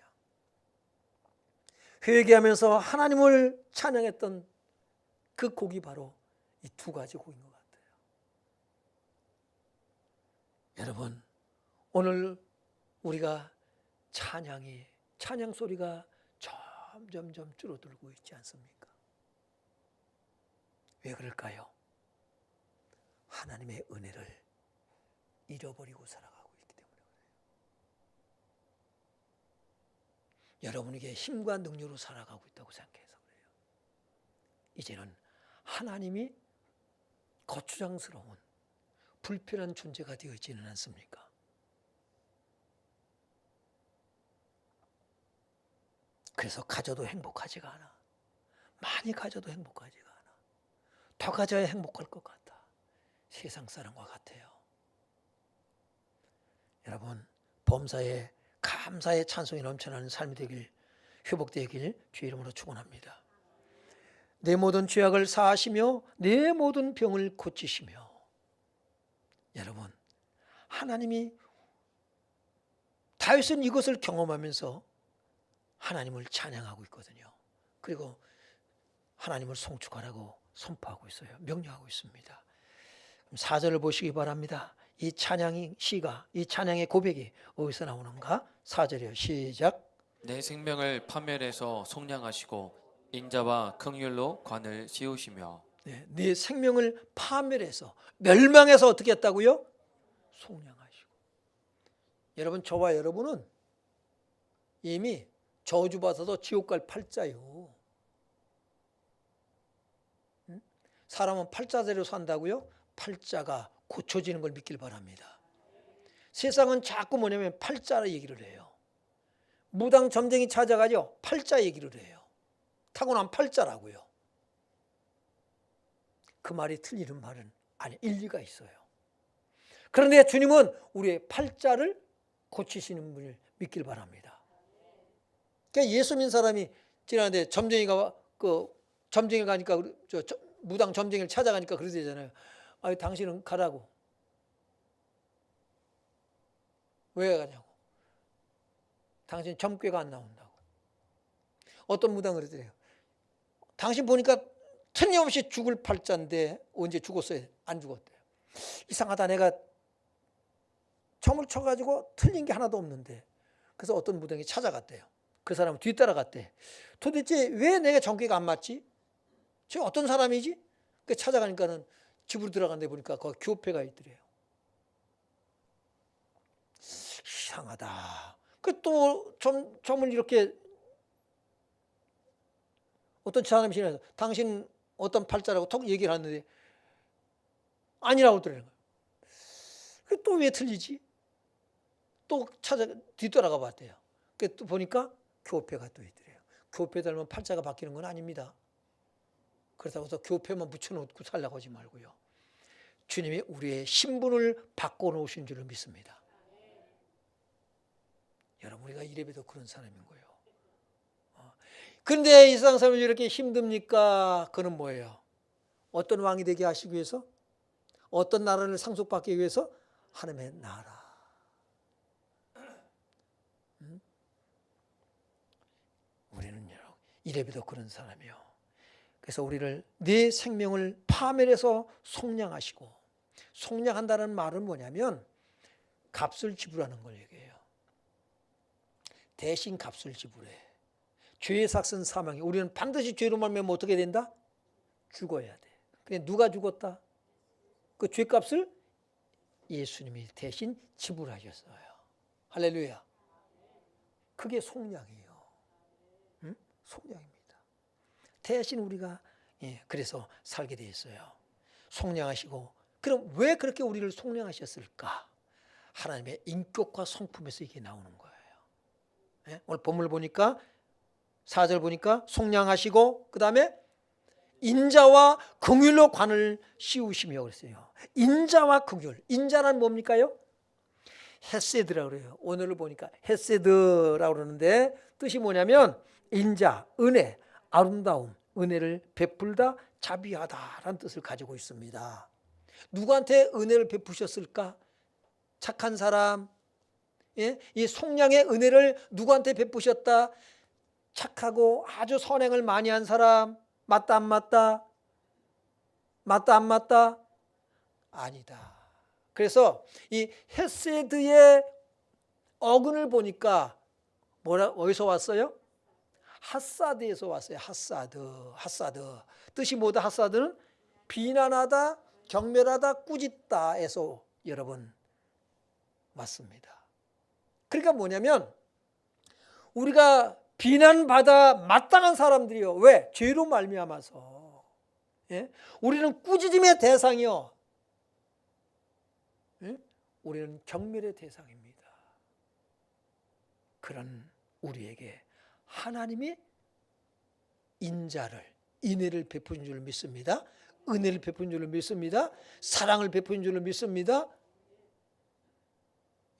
회개하면서 하나님을 찬양했던 그 곡이 바로 이 두 가지 곡인 것 같아요. 여러분, 오늘 우리가 찬양 소리가 점점 줄어들고 있지 않습니까? 왜 그럴까요? 하나님의 은혜를 잃어버리고 살아가고 있기 때문에 그래요. 여러분에게 힘과 능력으로 살아가고 있다고 생각해서 그래요. 이제는 하나님이 거추장스러운 불편한 존재가 되어 있지는 않습니까? 그래서 가져도 행복하지가 않아. 많이 가져도 행복하지가 않아. 더 가져야 행복할 것 같아. 세상 사람과 같아요. 여러분, 범사에 감사의 찬송이 넘쳐나는 삶이 되길, 회복되길 주의 이름으로 축원합니다. 내 모든 죄악을 사하시며 내 모든 병을 고치시며. 여러분, 하나님이 다윗은 이것을 경험하면서 하나님을 찬양하고 있거든요. 그리고 하나님을 송축하라고 선포하고 있어요. 명령하고 있습니다. 4절을 보시기 바랍니다. 이 찬양의 시가, 이 찬양의 고백이 어디서 나오는가? 4절이요. 시작. 내 생명을 파멸해서 속량하시고 인자와 긍휼로 관을 씌우시며. 네, 내 생명을 파멸해서 멸망해서 어떻게 했다고요? 속량하시고. 여러분, 저와 여러분은 이미 저주받아서 지옥 갈 팔자요. 사람은 팔자대로 산다고요? 팔자가 고쳐지는 걸 믿길 바랍니다. 세상은 자꾸 뭐냐면 팔자 얘기를 해요. 무당 점쟁이 찾아가죠? 팔자 얘기를 해요. 타고난 팔자라고요. 그 말이 틀리는 말은 아니, 일리가 있어요. 그런데 주님은 우리의 팔자를 고치시는 분을 믿길 바랍니다. 그러니까 예수 믿는 사람이 지나는데 점쟁이가 점쟁이 가니까 무당 점쟁이를 찾아가니까 그러잖아요. 아, 당신은 가라고. 왜 가냐고. 당신 점괘가 안 나온다고. 어떤 무당 그러더래요. 당신 보니까 틀림없이 죽을 팔자인데 언제 죽었어요? 안 죽었대요. 이상하다. 내가 점을 쳐가지고 틀린 게 하나도 없는데. 그래서 어떤 무당이 찾아갔대요. 그 사람은 뒤따라갔대. 도대체 왜 내가 전개가 안 맞지? 저 어떤 사람이지? 그 찾아가니까는 집으로 들어간데 보니까 거기 교패가 있더래요. 이상하다. 그 또 점을 이렇게 어떤 사람이 지나서 당신 어떤 팔자라고 톡 얘기를 하는데 아니라고 그러는 거예요. 그 또 왜 틀리지? 또 뒤돌아가 봤대요. 그 또 보니까 교패가 또 있더래요. 교패 달면 팔자가 바뀌는 건 아닙니다. 그렇다고 해서 교패만 붙여놓고 살라고 하지 말고요. 주님이 우리의 신분을 바꿔놓으신 줄을 믿습니다. 여러분, 우리가 이래봬도 그런 사람인 거예요. 그런데 이 세상 사람이 이렇게 힘듭니까? 그는 뭐예요? 어떤 왕이 되게 하시기 위해서? 어떤 나라를 상속받기 위해서? 하나님의 나라. 우리는요, 이래봬도 그런 사람이요. 그래서 우리를 내 생명을 파멸해서 속량하시고, 속량한다는 말은 뭐냐면 값을 지불하는 걸 얘기해요. 대신 값을 지불해. 죄의 삭은 사망이. 우리는 반드시 죄로 말미암아 어떻게 된다? 죽어야 돼. 근데 누가 죽었다? 그 죄값을 예수님이 대신 지불하셨어요. 할렐루야. 그게 속량이에요. 응? 속량입니다. 대신 우리가 그래서 살게 돼 있어요. 속량하시고. 그럼 왜 그렇게 우리를 속량하셨을까? 하나님의 인격과 성품에서 이게 나오는 거예요. 오늘 본문을 보니까 4절 보니까 속량하시고 그 다음에 인자와 긍휼로 관을 씌우시며 그랬어요. 인자와 긍휼. 인자란 뭡니까요? 헤세드라고 그래요. 오늘을 보니까 헤세드라고 그러는데 뜻이 뭐냐면 인자, 은혜, 아름다움, 은혜를 베풀다, 자비하다라는 뜻을 가지고 있습니다. 누구한테 은혜를 베푸셨을까? 착한 사람. 이 속량의 은혜를 누구한테 베푸셨다? 착하고 아주 선행을 많이 한 사람. 맞다 안 맞다? 맞다 안 맞다? 아니다. 그래서 이 헤세드의 어근을 보니까 어디서 왔어요? 핫사드에서 왔어요. 핫사드. 뜻이 뭐다? 핫사드는 비난하다, 경멸하다, 꾸짖다에서 여러분 맞습니다. 그러니까 뭐냐면 우리가 비난받아 마땅한 사람들이요. 왜? 죄로 말미암아서. 우리는 꾸짖음의 대상이요. 우리는 경멸의 대상입니다. 그런 우리에게 하나님이 인자를, 인애를 베푸는 줄 믿습니다. 은혜를 베푸는 줄 믿습니다. 사랑을 베푸는 줄 믿습니다.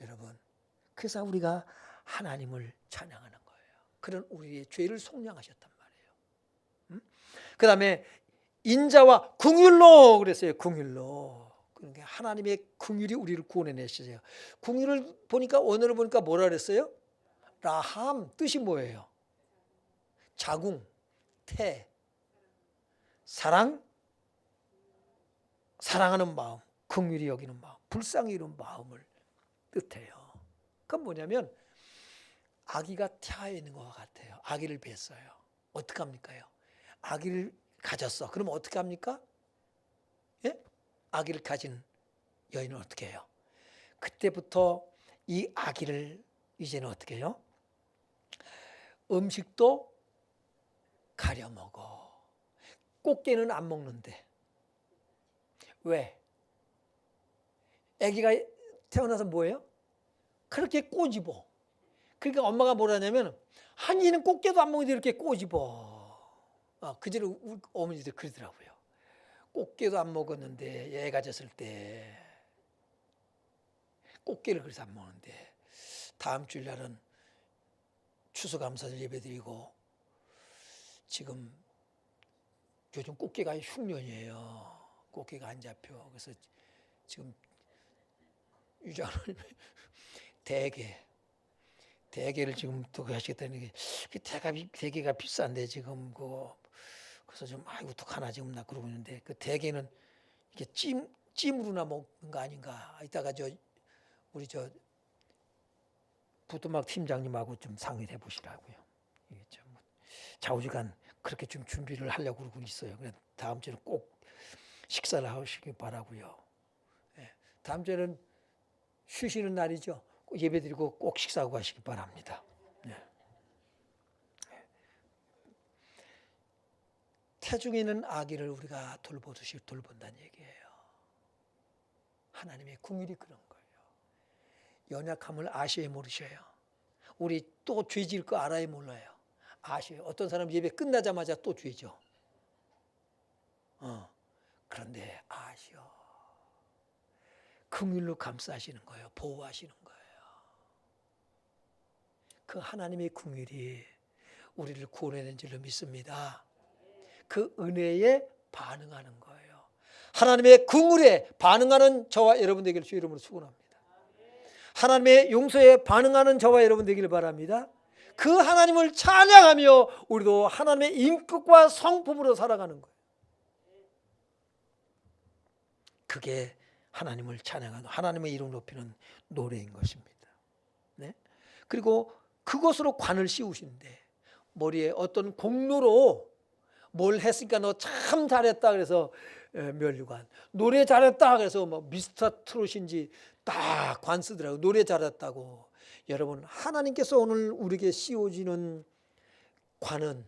여러분, 그래서 우리가 하나님을 찬양하는 거예요. 그런 우리의 죄를 속량하셨단 말이에요. 그 다음에 인자와 긍휼로 그랬어요. 긍휼로. 그러니까 하나님의 긍휼이 우리를 구원해내셨어요. 긍휼을 보니까 오늘을 보니까 뭐라 그랬어요? 라함. 뜻이 뭐예요? 자궁, 태, 사랑, 사랑하는 마음, 긍휼히 여기는 마음, 불쌍히 여기는 마음을 뜻해요. 그건 뭐냐면 아기가 태아에 있는 것 같아요. 아기를 뵀어요. 어떻게 합니까요? 아기를 가졌어. 그럼 어떻게 합니까? 아기를 가진 여인은 어떻게 해요? 그때부터 이 아기를 이제는 어떻게 해요? 음식도 가려 먹어. 꽃게는 안 먹는데. 왜? 아기가 태어나서 뭐예요? 그렇게 꼬집어. 그러니까 엄마가 뭐라 하냐면 한이는 꽃게도 안 먹는데 이렇게 꼬집어. 그제는 어머니들 그러더라고요. 꽃게도 안 먹었는데 애 가졌을 때 꽃게를 그래서 안 먹는데 다음 주일날은 추수감사절 예배드리고 지금 요즘 꽃게가 흉년이에요. 꽃게가 안 잡혀. 그래서 지금 유장님 대게를 지금 또 하시겠다는 게 대게가 비싼데 지금 그래서 좀 어떡하나 지금 나 그러고 있는데 그 대게는 이렇게 찜으로나 먹는 거 아닌가. 이따가 우리 부뚜막 팀장님하고 좀 상의해 보시라고요. 이게 참 좌우지간 그렇게 좀 준비를 하려고 그러고 있어요. 그래서 다음 주에는 꼭 식사를 하시기 바라고요. 예, 다음 주에는 쉬시는 날이죠. 예배드리고 꼭 식사하고 가시기 바랍니다. 예. 태중에 있는 아기를 우리가 돌보듯이 돌본다는 얘기예요. 하나님의 궁일이 그런 거예요. 연약함을 아셔야 모르셔요. 우리 또 죄 지을 거 알아야 몰라요. 아셔요. 어떤 사람 예배 끝나자마자 또 죄죠. 그런데 아셔. 긍휼로 감싸시는 거예요. 보호하시는 거예요. 그 하나님의 긍휼이 우리를 구원해낸 줄로 믿습니다. 그 은혜에 반응하는 거예요. 하나님의 긍휼에 반응하는 저와 여러분 되기를 주 이름으로 축원합니다. 하나님의 용서에 반응하는 저와 여러분 되기를 바랍니다. 그 하나님을 찬양하며 우리도 하나님의 인격과 성품으로 살아가는 거예요. 그게 하나님을 찬양하는, 하나님의 이름 높이는 노래인 것입니다. 네? 그리고 그것으로 관을 씌우시는데, 머리에 어떤 공로로 뭘 했으니까 너 참 잘했다 그래서 면류관, 노래 잘했다 그래서 뭐 미스터 트롯인지 딱 관 쓰더라고요. 노래 잘했다고. 여러분, 하나님께서 오늘 우리에게 씌워지는 관은,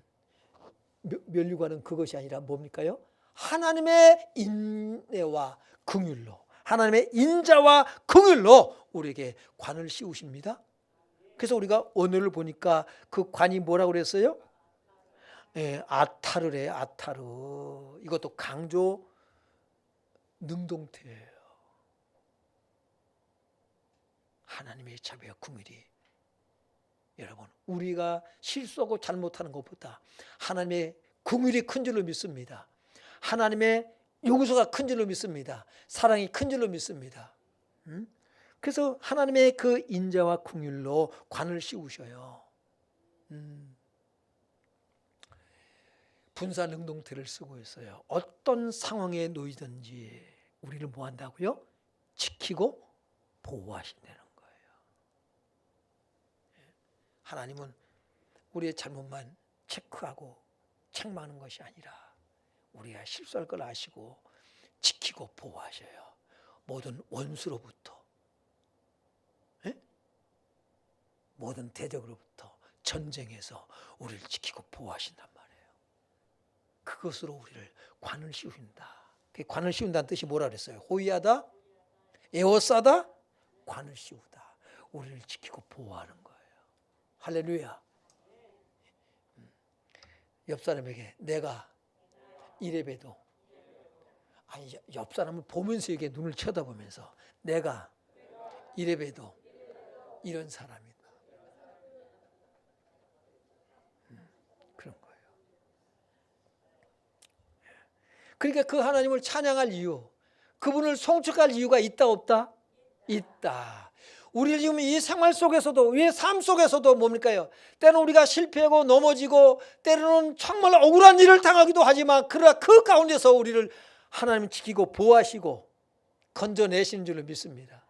면류관은 그것이 아니라 뭡니까요? 하나님의 인내와 긍휼로, 하나님의 인자와 긍휼로 우리에게 관을 씌우십니다. 그래서 우리가 오늘을 보니까 그 관이 뭐라고 그랬어요? 예, 아타르래. 아타르. 이것도 강조 능동태예요. 하나님의 자비와 긍휼이, 여러분, 우리가 실수하고 잘못하는 것보다 하나님의 긍휼이 큰 줄로 믿습니다. 하나님의 용서가 큰 줄로 믿습니다. 사랑이 큰 줄로 믿습니다. 그래서 하나님의 그 인자와 긍휼로 관을 씌우셔요. 분사 능동태를 쓰고 있어요. 어떤 상황에 놓이든지 우리를 뭐 한다고요? 지키고 보호하신다는 거예요. 하나님은 우리의 잘못만 체크하고 책망하는 것이 아니라 우리가 실수할 걸 아시고 지키고 보호하셔요. 모든 원수로부터, 모든 대적으로부터, 전쟁에서 우리를 지키고 보호하신단 말이에요. 그것으로 우리를 관을 씌운다. 그 관을 씌운다는 뜻이 뭐라 그랬어요? 호위하다, 에워싸다, 관을 씌우다. 우리를 지키고 보호하는 거예요. 할렐루야. 옆 사람에게 내가 이래봬도, 아니, 옆 사람을 보면서 이게 눈을 쳐다보면서 내가 이래봬도 이런 사람이다. 그런 거예요. 그러니까 그 하나님을 찬양할 이유, 그분을 송축할 이유가 있다 없다? 있다. 우리 지금 이 생활 속에서도, 이 삶 속에서도 뭡니까요? 때는 우리가 실패하고 넘어지고 때로는 정말 억울한 일을 당하기도 하지만, 그러나 그 가운데서 우리를 하나님 지키고 보호하시고 건져내시는 줄로 믿습니다.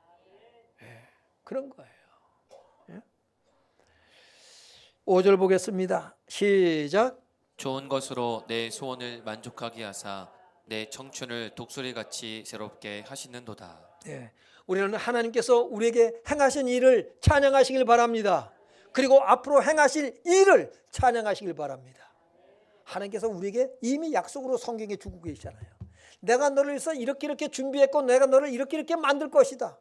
예, 그런 거예요. 예? 5절 보겠습니다. 시작. 좋은 것으로 내 소원을 만족하게 하사 내 청춘을 독수리같이 새롭게 하시는도다. 예, 우리는 하나님께서 우리에게 행하신 일을 찬양하시길 바랍니다. 그리고 앞으로 행하실 일을 찬양하시길 바랍니다. 하나님께서 우리에게 이미 약속으로 성경에 주고 계시잖아요. 내가 너를 위해서 이렇게 준비했고 내가 너를 이렇게 만들 것이다.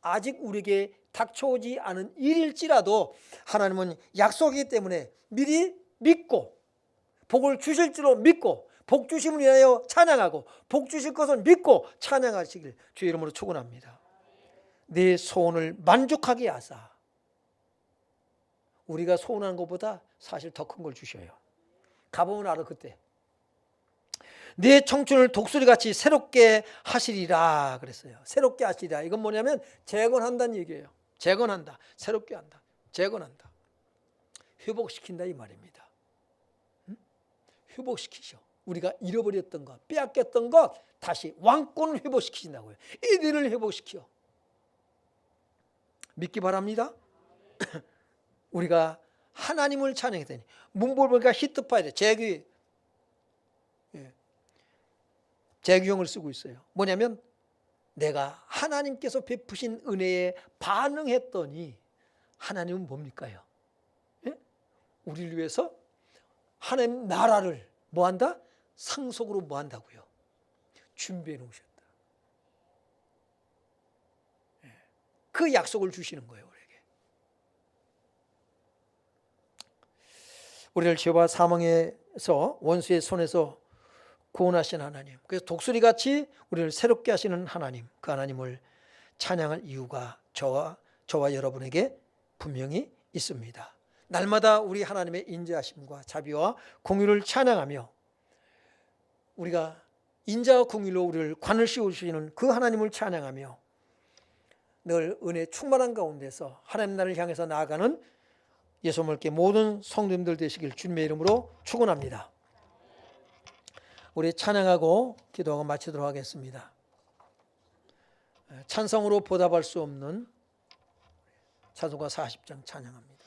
아직 우리에게 닥쳐오지 않은 일일지라도 하나님은 약속이기 때문에 미리 믿고, 복을 주실 줄로 믿고, 복 주심을 위하여 찬양하고 복 주실 것을 믿고 찬양하시길 주의 이름으로 축원합니다. 내 소원을 만족하게 하사, 우리가 소원하는 것보다 사실 더 큰 걸 주셔요. 가보면 알아. 그때 내 청춘을 독수리같이 새롭게 하시리라 그랬어요. 새롭게 하시리라. 이건 뭐냐면 재건한다는 얘기예요. 재건한다, 새롭게 한다, 재건한다, 회복시킨다 이 말입니다. 회복시키셔. 우리가 잃어버렸던 것, 빼앗겼던 것 다시 왕권을 회복시키신다고요. 이들을 회복시켜. 믿기 바랍니다. 우리가 하나님을 찬양했더니 문법을 보니까 히트파이드 재규형을 쓰고 있어요. 뭐냐면 내가 하나님께서 베푸신 은혜에 반응했더니 하나님은 뭡니까요? 예? 우리를 위해서 하나님 나라를 뭐한다? 상속으로 뭐한다고요? 준비해 놓으셨다. 그 약속을 주시는 거예요, 우리에게. 우리를 죄와 사망에서 원수의 손에서 구원하신 하나님, 그래서 독수리같이 우리를 새롭게 하시는 하나님, 그 하나님을 찬양할 이유가 저와 여러분에게 분명히 있습니다. 날마다 우리 하나님의 인자하심과 자비와 공의를 찬양하며 우리가 인자와 공의로 우리를 관을 씌우시는 그 하나님을 찬양하며 늘 은혜 충만한 가운데서 하나님 나라를 향해서 나아가는 예수님께 모든 성도님들 되시길 주님의 이름으로 축원합니다. 우리 찬양하고 기도하고 마치도록 하겠습니다. 찬성으로 보답할 수 없는 찬송가 40장 찬양합니다.